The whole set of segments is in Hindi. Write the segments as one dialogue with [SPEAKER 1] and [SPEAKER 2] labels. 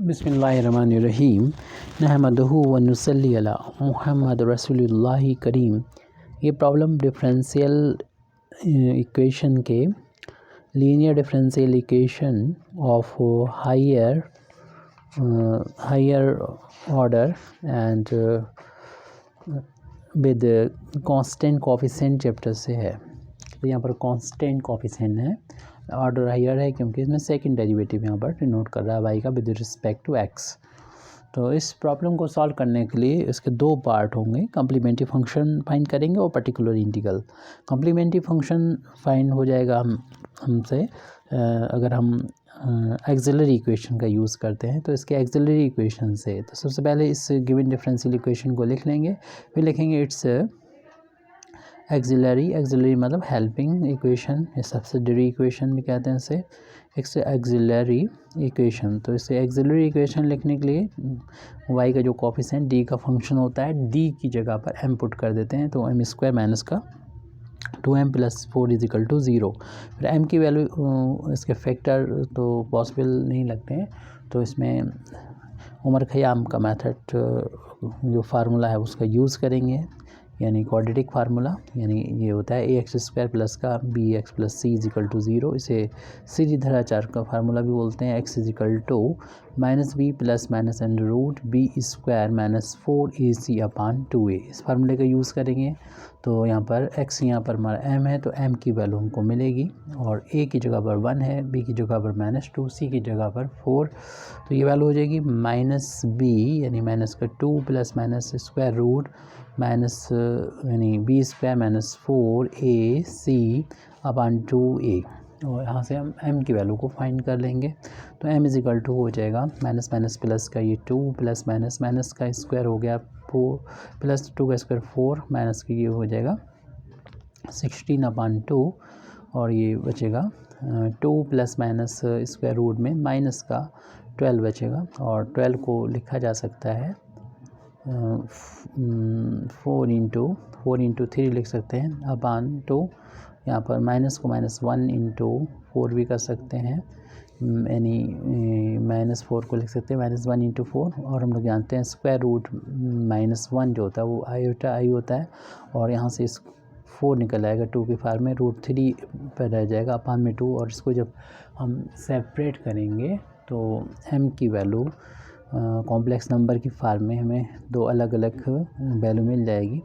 [SPEAKER 1] बिस्मिल्लाहिर्रहमानिर्रहीम नहमदुहु व नुसल्ली अला मुहम्मद रसूलुल्लाहि करीम। ये प्रॉब्लम डिफरेंशियल इक्वेशन के linear differential equation of higher order and with constant coefficient chapter से है। तो यहाँ पर कांस्टेंट कोफिशिएंट है, ऑर्डर हायर है क्योंकि इसमें सेकंड डेरिवेटिव यहाँ पर डिनोट कर रहा है वाई का विद रिस्पेक्ट टू एक्स। तो इस प्रॉब्लम को सॉल्व करने के लिए इसके दो पार्ट होंगे, कम्प्लीमेंट्री फंक्शन फाइंड करेंगे और particular integral. Complementary function find हो जाएगा हमसे अगर हम एक्सिलरी इक्वेशन का यूज़ करते हैं। तो इसके एक्सिलरी इक्वेशन से तो सबसे पहले इस गिवन डिफरेंशियल इक्वेशन को लिख लेंगे, फिर लिखेंगे इट्स एक्सिलरी मतलब हेल्पिंग इक्वेशन, या सब्सिडियरी इक्वेशन भी कहते हैं इसे, एक्सिलरी इक्वेशन। तो इसे एक्सिलरी इक्वेशन लिखने के लिए y का जो कोफिशिएंट d का फंक्शन होता है, d की जगह पर m पुट कर देते हैं। तो m स्क्वायर माइनस का 2m + 4 = 0। फिर m की वैल्यू इसके फैक्टर तो पॉसिबल नहीं लगते हैं, तो इसमें उमर खयाम का मेथड जो फार्मूला है उसका यूज़ करेंगे, यानी क्वाड्रेटिक फार्मूला। यानी ये होता है ax² प्लस का bx + c = 0। इसे सीरीधराचार का फार्मूला भी बोलते हैं। x = -b ± √b² - 4ac/2a। इस फार्मूले का यूज़ करेंगे। तो यहाँ पर x यहाँ पर हमारा m है, तो m की वैल्यू हमको मिलेगी, और a की जगह पर 1 है, b की जगह पर -2, c की जगह पर 4। तो ये वैल्यू हो जाएगी -b यानी -2 ± स्क्वायर रूट यानी b² - 4ac/2a। और यहाँ से हम m की वैल्यू को फाइंड कर लेंगे। तो m = हो जाएगा माइनस प्लस का ये 2 प्लस माइनस का स्क्वायर हो गया 4 प्लस 2 का स्क्वायर 4 माइनस की ये हो जाएगा 16/2, और ये बचेगा 2 प्लस माइनस स्क्वायर रूट में माइनस का 12 बचेगा, और 12 को लिखा जा सकता है 4 × 3 लिख सकते हैं /2। यहाँ पर माइनस को -1 × 4 भी कर सकते हैं, यानी -4 को लिख सकते हैं -1 × 4। और हम लोग जानते हैं स्क्वायर रूट -1 जो होता है वो i होता है, और यहाँ से इस 4 निकल आएगा 2 के फार्म में, √3 पर रह जाएगा /2। और इसको जब हम सेपरेट करेंगे तो m की वैल्यू कॉम्प्लेक्स नंबर की फार्म में हमें दो अलग अलग वैल्यू मिल जाएगी।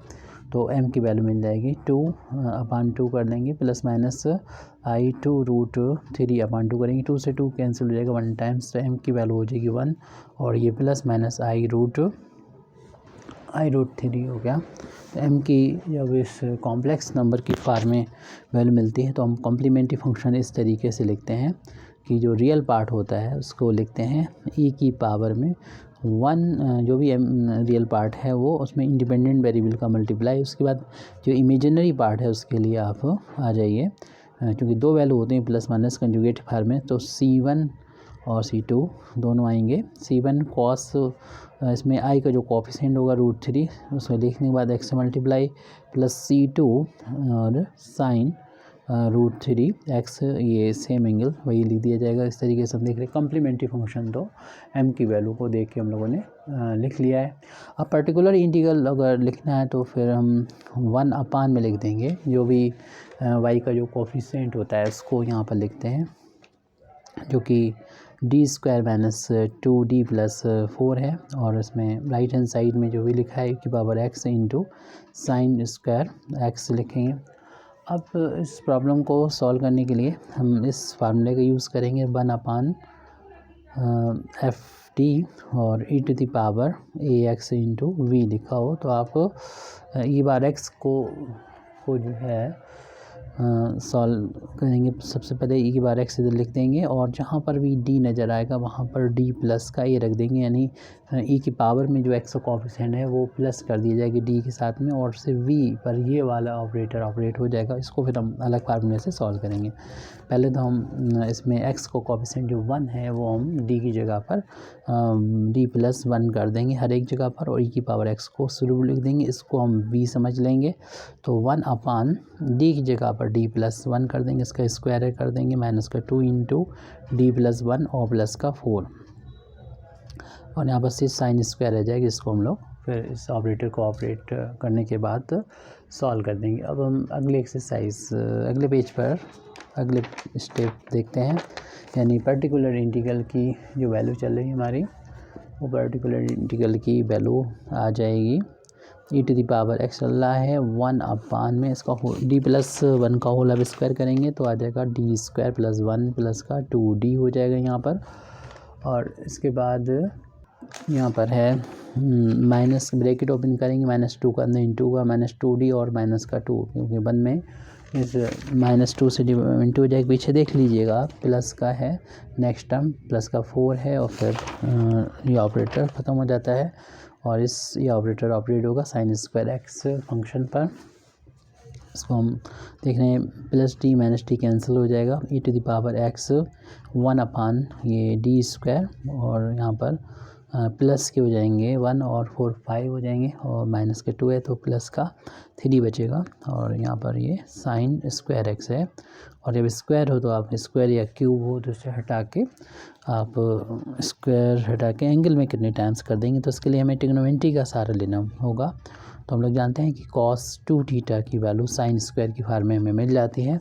[SPEAKER 1] तो m की वैल्यू मिल जाएगी 2/2 कर देंगे, प्लस माइनस i2 √3/2 करेंगे, 2 से 2 कैंसिल हो जाएगा 1 टाइम्स, तो m की वैल्यू हो जाएगी 1, और ये प्लस माइनस i√3 हो गया। तो m की जब इस कॉम्प्लेक्स नंबर की फार्म में वैल्यू मिलती है तो हम कॉम्प्लीमेंट्री फंक्शन इस तरीके से लिखते हैं कि जो रियल पार्ट होता है उसको लिखते हैं e की पावर में 1, जो भी रियल पार्ट है वो उसमें इंडिपेंडेंट वेरिएबल का मल्टीप्लाई। उसके बाद जो इमेजिनरी पार्ट है उसके लिए आप आ जाइए, क्योंकि दो वैल्यू होते हैं प्लस माइनस कंजुगेट फार्म में, तो c1 और c2 दोनों आएंगे। c1 कॉस, इसमें i का जो कोफिशिएंट होगा √3 उसमें लिखने के बाद x से मल्टीप्लाई, प्लस c2 और साइन √3x, ये सेम एंगल वही लिख दिया जाएगा। इस तरीके से हम देख रहे हैं कम्प्लीमेंट्री फंक्शन। तो m की वैल्यू को देख के हम लोगों ने लिख लिया है। अब पर्टिकुलर इंटीग्रल अगर लिखना है तो फिर हम 1/, में लिख देंगे, जो भी y का जो कोफिशिएंट होता है उसको यहाँ पर लिखते हैं, जो कि d² - 2d + 4 है, और इसमें राइट हैंड साइड में जो भी लिखा है e⁻x × sin² x लिखेंगे। अब इस प्रॉब्लम को सॉल्व करने के लिए हम इस फार्मूले का यूज़ करेंगे 1/f और e⁻ax × v लिखा हो तो आप e⁻x को जो है सॉल्व करेंगे। सबसे पहले e⁻x इधर लिख देंगे, और जहाँ पर भी d नज़र आएगा वहाँ पर d प्लस का ये रख देंगे, यानी e की पावर में जो x का कोफिशिएंट है वो प्लस कर दी जाएगी d के साथ में, और से v पर ये वाला ऑपरेटर ऑपरेट हो जाएगा। इसको फिर हम अलग फार्मूले से सॉल्व करेंगे। पहले तो हम इसमें x को कोफिशिएंट जो 1 है वो हम d की जगह पर d + 1 कर देंगे हर एक जगह पर, और e⁻x को शुरू लिख देंगे, इसको हम v समझ लेंगे। तो 1/d की जगह पर d + 1 कर देंगे, इसका स्क्वायर कर देंगे, -2 × d + 1 और प्लस का 4। और यहाँ पर सिर्फ साइन स्क्वायर रह जाएगी, इसको हम लोग फिर इस ऑपरेटर को ऑपरेट करने के बाद सॉल्व कर देंगे। अब हम अगले एक्सरसाइज अगले पेज पर अगले स्टेप देखते हैं, यानी पर्टिकुलर इंटीग्रल की जो वैल्यू चल रही है हमारी, वो पर्टिकुलर इंटीग्रल की वैल्यू आ जाएगी e⁻x चल रहा है 1/, में इसका d+1 का होल अब स्क्वायर करेंगे तो आ जाएगा d² + 1 प्लस का 2d हो जाएगा यहाँ पर। और इसके बाद यहाँ पर है माइनस ब्रैकेट ओपन करेंगे, -2 का अंदर इंटू का -2d और माइनस का 2, क्योंकि 1 में इस -2 से इंटू हो जाएगा। पीछे देख लीजिएगा प्लस का है, नेक्स्ट टर्म प्लस का 4 है और फिर ये ऑपरेटर ख़त्म हो जाता है और ये ऑपरेटर ऑपरेट होगा sin²x फंक्शन पर। इसको हम देख रहे हैं +d -d कैंसिल हो जाएगा, e⁻x 1/, ये d² और यहाँ पर प्लस के हो जाएंगे 1 और 4 5 हो जाएंगे और माइनस के 2 है तो प्लस का 3 बचेगा। और यहाँ पर ये sin²x है, और जब स्क्वायर हो तो आप स्क्वायर या क्यूब हो तो उसे हटा के आप स्क्वायर हटा के एंगल में कितने टाइम्स कर देंगे, तो इसके लिए हमें ट्रिग्नोमेट्री का सहारा लेना होगा। तो हम लोग जानते हैं कि cos 2θ की वैल्यू sin² की फॉर्म में हमें मिल जाती है,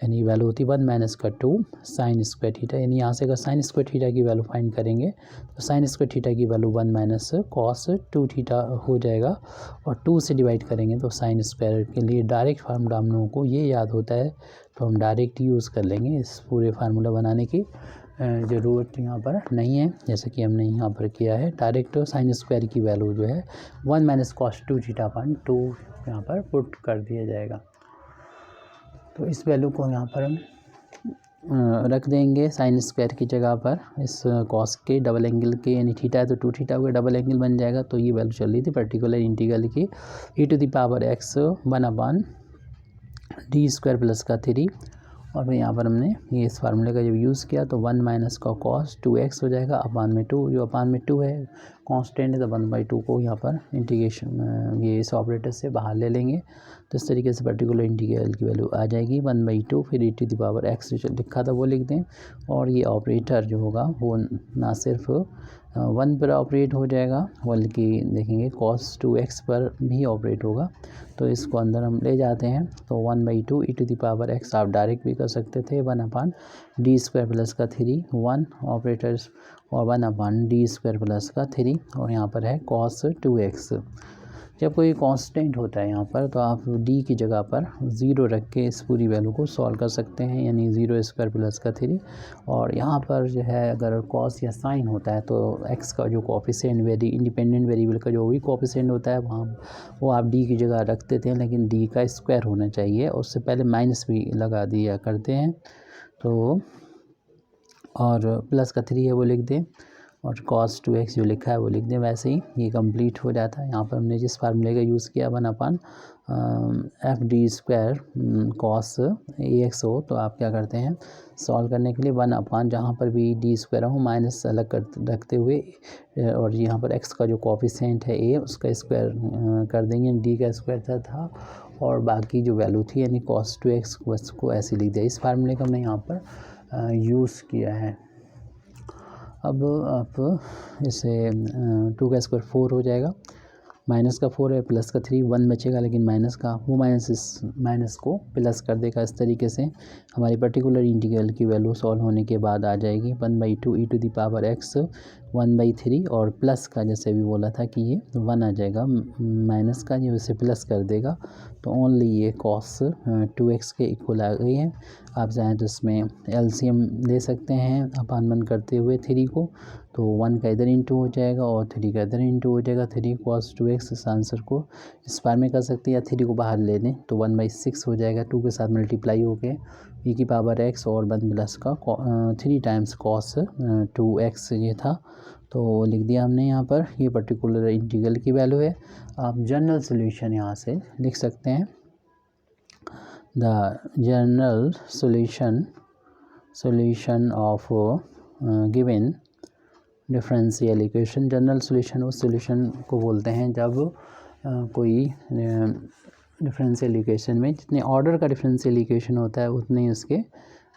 [SPEAKER 1] यानी वैल्यू होती है 1 - 2 sin²θ, यानी यहाँ से अगर sin² की वैल्यू फाइंड करेंगे तो sin² की वैल्यू 1 - cos 2θ हो जाएगा, और 2 से डिवाइड करेंगे तो sin² के लिए डायरेक्ट फार्मूला हम लोगों को ये याद होता है, तो हम डायरेक्ट यूज़ कर लेंगे। इस पूरे फार्मूला बनाने की ज़रूरत यहाँ पर नहीं है, जैसे कि हमने यहाँ पर किया है। डायरेक्ट sin² की वैल्यू जो है 1 - cos 2θ/2 यहाँ पर पुट कर दिया जाएगा। तो इस वैल्यू को यहाँ पर हम रख देंगे sin² की जगह पर, इस cos के डबल एंगल के, यानी थीटा है तो 2θ का डबल एंगल बन जाएगा। तो ये वैल्यू चल रही थी पर्टिकुलर इंटीग्रल की e⁻x 1/, d² प्लस का 3, और फिर यहाँ पर हमने ये इस फार्मूले का जब यूज़ किया तो 1 - का cos 2x हो जाएगा अपान में 2, जो अपान में 2 है कांस्टेंट है, तो 1/2 को यहाँ पर इंटीग्रेशन ये इस ऑपरेटर से बाहर ले लेंगे। तो इस तरीके से पर्टिकुलर इंटीग्रल की वैल्यू आ जाएगी 1/2, फिर e⁻x जो लिखा था वो लिख दें, और ये ऑपरेटर जो होगा वो ना सिर्फ 1 पर ऑपरेट हो जाएगा बल्कि देखेंगे cos 2x पर भी ऑपरेट होगा। तो इसको अंदर हम ले जाते हैं, तो 1/2 e⁻x आप डायरेक्ट भी कर सकते थे 1/, d² प्लस का 3 1 ऑपरेटर्स, और 1/, d² प्लस का 3, और यहाँ पर है cos 2x। जब कोई कांस्टेंट होता है यहाँ पर तो आप d की जगह पर 0 रख के इस पूरी वैल्यू को सॉल्व कर सकते हैं, यानी 0² प्लस का 3, और यहाँ पर जो है अगर cos या sin होता है तो x का जो कोफिशिएंट इंडिपेंडेंट वेरिएबल का जो भी कोफिशिएंट होता है वहाँ वो आप d की जगह रख देते हैं, लेकिन d का स्क्वायर होना चाहिए, और उससे पहले माइनस भी लगा दिया करते हैं। तो और प्लस का 3 है वो लिख दें, और cos 2x जो लिखा है वो लिख दें, वैसे ही ये कंप्लीट हो जाता है। यहाँ पर हमने जिस फार्मूले का यूज़ किया 1/, fd² cos ax हो, तो आप क्या करते हैं सॉल्व करने के लिए 1/, जहाँ पर भी d² हो माइनस अलग रखते हुए, और यहाँ पर x का जो कोफिशिएंट है a उसका स्क्वायर कर देंगे, d का स्क्वायर था, और बाकी जो वैल्यू थी यानी cos 2x को ऐसे लिख दिया। इस फार्मूले का हमने यहाँ पर यूज़ किया है। अब आप इसे 2 का स्क्वायर 4 हो जाएगा, माइनस का 4 है प्लस का 3 1 बचेगा, लेकिन माइनस का वो माइनस को प्लस कर देगा। इस तरीके से हमारी पर्टिकुलर इंटीग्रल की वैल्यू सॉल्व होने के बाद आ जाएगी 1/2 e⁻x 1/3, और प्लस का जैसे भी बोला था कि ये 1 आ जाएगा, माइनस का जो इसे प्लस कर देगा, तो ओनली ये cos 2x के इक्वल आ गई है। आप चाहें तो इसमें एलसीएम ले सकते हैं अपान 1 करते हुए 3 को, तो 1 का इधर इंटू हो जाएगा और 3 का इधर इंटू हो जाएगा। 3 cos 2x इस आंसर को इस बार में कर सकते हैं, या 3 को बाहर ले लें तो 1/6 हो जाएगा, 2 के साथ मल्टीप्लाई हो गए e⁻x और 1 प्लस का 3 टाइम्स cos 2x ये था, तो लिख दिया हमने यहाँ पर। ये पर्टिकुलर इंटीग्रल की वैल्यू है। आप जनरल सोल्यूशन यहाँ से लिख सकते हैं, the general solution of given differential equation. General solution उस सोल्यूशन को बोलते हैं जब कोई डिफरेंशियल इक्वेशन में जितने ऑर्डर का डिफरेंशियल इक्वेशन होता है उतने ही उसके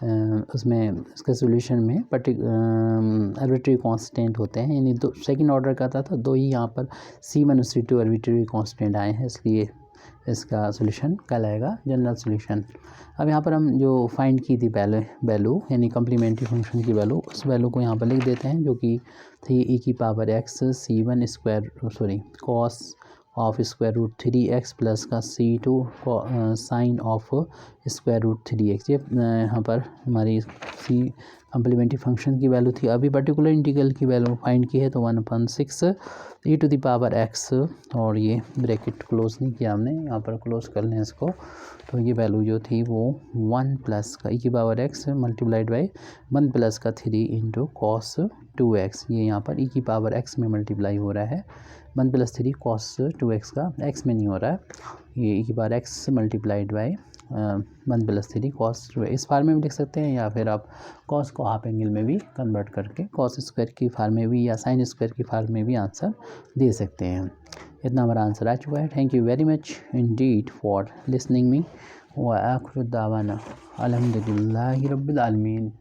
[SPEAKER 1] उसमें इसके सॉल्यूशन में आर्बिट्रेरी कांस्टेंट होते हैं, यानी दो सेकंड ऑर्डर का था, दो ही यहाँ पर C1 और C2 आर्बिट्रेरी कांस्टेंट आए हैं, इसलिए इसका सॉल्यूशन कहलाएगा जनरल सॉल्यूशन। अब यहाँ पर हम जो फाइंड की थी वैल्यू यानी कम्प्लीमेंट्री फंक्शन की वैल्यू, उस वैल्यू को यहाँ पर लिख देते हैं, जो कि थी e⁻x C1 square cos of square root 3x plus का C2 sign of square root 3x। ये यहाँ पर हमारी सी कम्प्लीमेंट्री फंक्शन की वैल्यू थी। अभी पर्टिकुलर इंटीग्रल की वैल्यू फाइंड की है, तो 1/6 e⁻x, और ये ब्रैकेट क्लोज नहीं किया हमने, यहाँ पर क्लोज कर लें इसको। तो ये वैल्यू जो थी वो 1 प्लस का e⁻x मल्टीप्लाइड बाई 1 प्लस का 3 इंटू cos 2x, ये यहाँ पर e⁻x में मल्टीप्लाई हो रहा है, 1 प्लस 3 cos 2x का x में नहीं हो रहा है, ये e⁻x multiplied by 1 plus 3 cos 2x इस फार्म में भी लिख सकते हैं, या फिर आप cos को हाफ एंगल में भी कन्वर्ट करके cos स्क्वायर की फार्म में भी या sin स्क्वायर की फार्म में भी आंसर दे सकते हैं। इतना हमारा आंसर आ चुका है। Thank you very much Indeed for listening me व आखिर दावाना अल्हम्दुलिल्लाहि रब्बिल आलमीन।